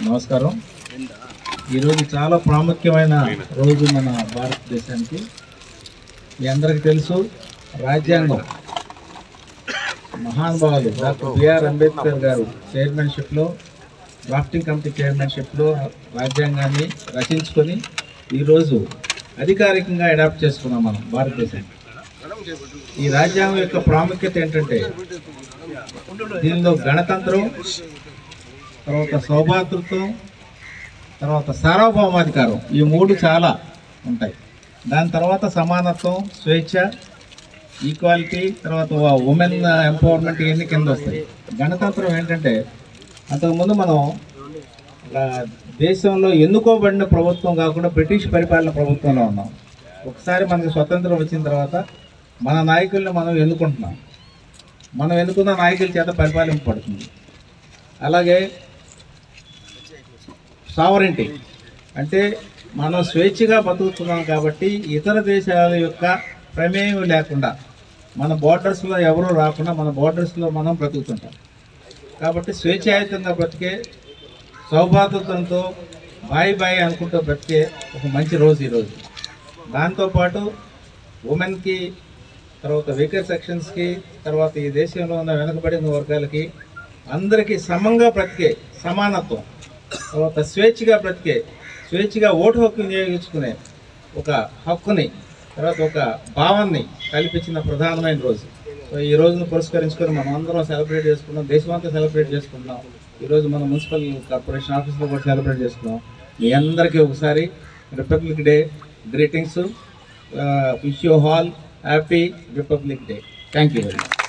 నమస్కారం. ఈరోజు చాలా ప్రాముఖ్యమైన రోజు మన భారతదేశానికి. మీ అందరికీ తెలుసు, రాజ్యాంగం మహానుభావులు డాక్టర్ బిఆర్ అంబేద్కర్ గారు చైర్మన్షిప్లో, డ్రాఫ్టింగ్ కమిటీ చైర్మన్షిప్లో రాజ్యాంగాన్ని రచించుకొని ఈరోజు అధికారికంగా అడాప్ట్ చేసుకున్నాం మనం భారతదేశానికి. ఈ రాజ్యాంగం యొక్క ప్రాముఖ్యత ఏంటంటే, దీనిలో గణతంత్రం, తర్వాత సౌభాతృత్వం, తర్వాత సార్వభౌమాధికారం, ఈ మూడు చాలా ఉంటాయి. దాని తర్వాత సమానత్వం, స్వేచ్ఛ, ఈక్వాలిటీ, తర్వాత ఉమెన్ ఎంపవర్మెంట్, ఇవన్నీ కింద వస్తాయి. గణతంత్రం ఏంటంటే, అంతకుముందు మనం దేశంలో ఎన్నుకోబడిన ప్రభుత్వం కాకుండా బ్రిటిష్ పరిపాలన ప్రభుత్వంలో ఉన్నాం. ఒకసారి మనకి స్వతంత్రం వచ్చిన తర్వాత మన నాయకుల్ని మనం ఎన్నుకుంటున్నాం. మనం ఎన్నుకున్న నాయకుల చేత పరిపాలింపబడుతుంది. అలాగే సావరెంటీ అంటే మనం స్వేచ్ఛగా బతుకుతున్నాం కాబట్టి ఇతర దేశాల యొక్క ప్రమేయం లేకుండా, మన బోర్డర్స్లో ఎవరూ రాకుండా మన బోర్డర్స్లో మనం బ్రతుకుతుంటాం. కాబట్టి స్వేచ్ఛాయుతంగా బ్రతికే, సౌభాతృత్వంతో బాయ్ అనుకుంటూ బ్రతికే ఒక మంచి రోజు ఈరోజు. దాంతోపాటు ఉమెన్కి, తర్వాత వీకర్ సెక్షన్స్కి, తర్వాత ఈ దేశంలో ఉన్న వెనుకబడిన వర్గాలకి అందరికీ సమంగా బ్రతికే సమానత్వం, తర్వాత స్వేచ్ఛగా బ్రతికే, స్వేచ్ఛగా ఓటు హక్కు వినియోగించుకునే ఒక హక్కుని, తర్వాత ఒక భావాన్ని కల్పించిన ప్రధానమైన రోజు. సో ఈ రోజును పురస్కరించుకొని మనం అందరం సెలబ్రేట్ చేసుకున్నాం, దేశమంతా సెలబ్రేట్ చేసుకున్నాం. ఈరోజు మనం మున్సిపల్ కార్పొరేషన్ ఆఫీస్లో కూడా సెలబ్రేట్ చేసుకున్నాం. మీ అందరికీ ఒకసారి republic day greetings. Wish you all happy republic day. Thank you very much.